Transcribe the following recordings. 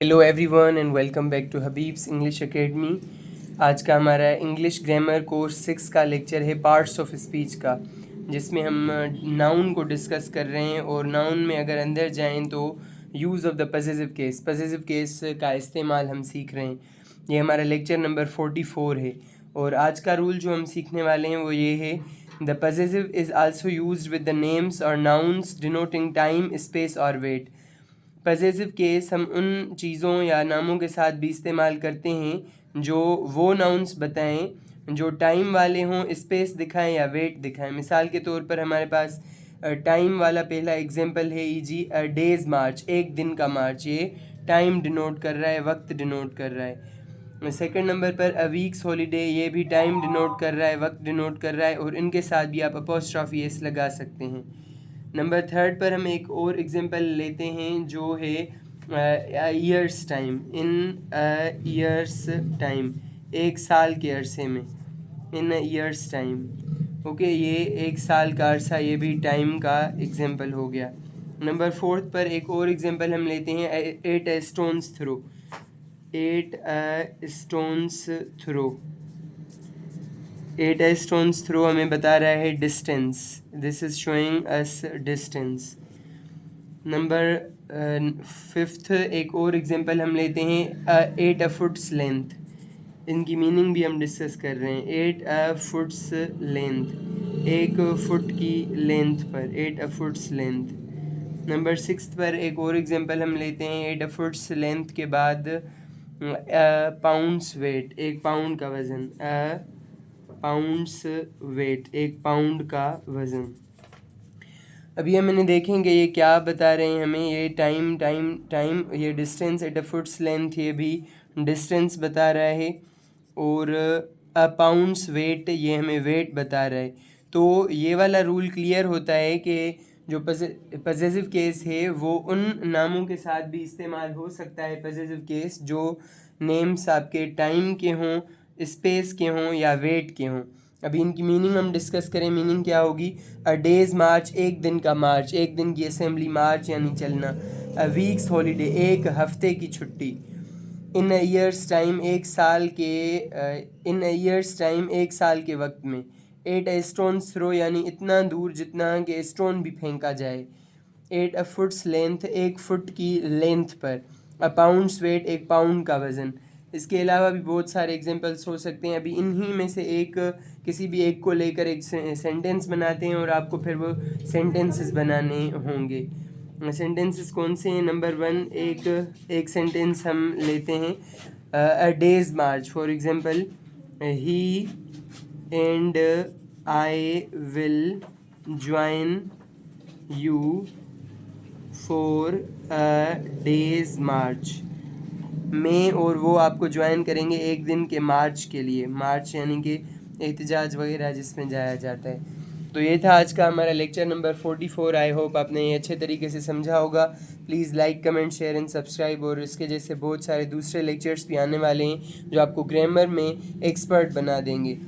Hello everyone and welcome back to Habib's English academy. आज का हमारा इंग्लिश ग्रामर कोर्स 6 का लेक्चर है पार्ट्स ऑफ स्पीच का, जिसमें हम नाउन को डिस्कस कर रहे हैं। और नाउन में अगर अंदर जाएं तो use of the possessive case का इस्तेमाल हम सीख रहे हैं। ये हमारा लेक्चर नंबर 44 है। और आज का रूल जो हम सीखने वाले हैं वो ये है, the possessive is also used with the names और नाउन्स डिनोटिंग टाइम, स्पेस और वेट। पजेसिव केस हम उन चीज़ों या नामों के साथ भी इस्तेमाल करते हैं जो वो नाउन्स बताएं जो टाइम वाले हों, स्पेस दिखाएं या वेट दिखाएं। मिसाल के तौर पर हमारे पास टाइम वाला पहला एग्जांपल है ईजी डेज़ मार्च, एक दिन का मार्च। ये टाइम डिनोट कर रहा है, वक्त डिनोट कर रहा है। सेकंड नंबर पर अ वीक्स हॉलीडे, ये भी टाइम डिनोट कर रहा है, वक्त डिनोट कर रहा है, और इनके साथ भी आप अपॉस्ट्रॉफी एस लगा सकते हैं। नंबर थर्ड पर हम एक और एग्जांपल लेते हैं जो है ईयर्स टाइम। इन ईयर्स टाइम, एक साल के अरसे में। इन ईयर्स टाइम, ओके, ये एक साल का अरसा, ये भी टाइम का एग्जांपल हो गया। नंबर फोर्थ पर एक और एग्जांपल हम लेते हैं at stones throw. At stones throw, at stones throw हमें बता रहा है distance. This is showing us distance. Number fifth एक और एग्जांपल हम लेते हैं 8 फुट्स लेंथ। इनकी मीनिंग भी हम डिस्कस कर रहे हैं। 8 फुट्स लेंथ, एक फुट की लेंथ पर 8 फुट्स लेंथ। नंबर सिक्स पर एक और एग्जांपल हम लेते हैं 8 फुट्स लेंथ के बाद पाउंड्स वेट, एक पाउंड का वज़न। पाउंड्स वेट, एक पाउंड का वज़न। अभी हम देखेंगे ये क्या बता रहे हैं हमें। ये टाइम, ये डिस्टेंस एट फुट्स लेंथ, ये भी डिस्टेंस बता रहा है। और पाउंड्स वेट, ये हमें वेट बता रहा है। तो ये वाला रूल क्लियर होता है कि जो पजेसिव केस है वो उन नामों के साथ भी इस्तेमाल हो सकता है। पजेसिव केस जो नेम्स आपके टाइम के हों, स्पेस के हों या वेट के हों। अभी इनकी मीनिंग हम डिस्कस करें। मीनिंग क्या होगी? अ डेज़ मार्च, एक दिन का मार्च, एक दिन की असेंबली, मार्च यानी चलना। अ वीक्स हॉलीडे, एक हफ्ते की छुट्टी। इन ईयर्स टाइम, एक साल के इन ईयर्स टाइम, एक साल के वक्त में। 8 स्टोन्स थ्रो, यानी इतना दूर जितना कि स्टोन भी फेंका जाए। 8 फुट्स लेंथ, एक फुट की लेंथ पर। अ पाउंड्स वेट, एक पाउंड का वज़न। इसके अलावा भी बहुत सारे एग्जांपल्स हो सकते हैं। अभी इन्हीं में से एक, किसी भी एक को लेकर एक सेंटेंस बनाते हैं और आपको फिर वो सेंटेंसेस बनाने होंगे। सेंटेंसेस कौन से हैं? नंबर 1, एक सेंटेंस हम लेते हैं a day's march. For example, he and I will join you for a day's march. मैं और वो आपको ज्वाइन करेंगे एक दिन के मार्च के लिए। मार्च यानी कि एहतजाज वगैरह जिसमें जाया जाता है। तो ये था आज का हमारा लेक्चर नंबर 44। आई होप आपने ये अच्छे तरीके से समझा होगा। Please like, comment, share and subscribe. और इसके जैसे बहुत सारे दूसरे लेक्चर्स भी आने वाले हैं जो आपको ग्रामर में एक्सपर्ट बना देंगे।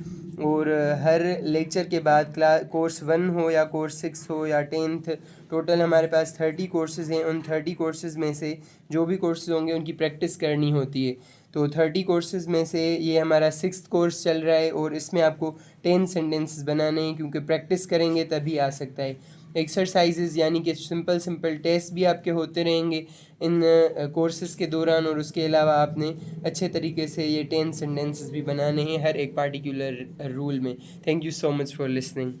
और हर लेक्चर के बाद कोर्स 1 हो या कोर्स 6 हो या 10th, टोटल हमारे पास 30 कोर्सेज़ हैं। उन 30 कोर्सेज़ में से जो भी कोर्सेज़ होंगे उनकी प्रैक्टिस करनी होती है। तो 30 कोर्सेज़ में से ये हमारा 6th कोर्स चल रहा है और इसमें आपको 10 सेंटेंसेस बनाने हैं, क्योंकि प्रैक्टिस करेंगे तभी आ सकता है। एक्सरसाइजेज़ यानी कि सिंपल टेस्ट भी आपके होते रहेंगे इन कोर्सेज़ के दौरान। और उसके अलावा आपने अच्छे तरीके से ये 10 सेंटेंसेस भी बनाने हैं हर एक पार्टिकुलर रूल में। Thank you so much for listening.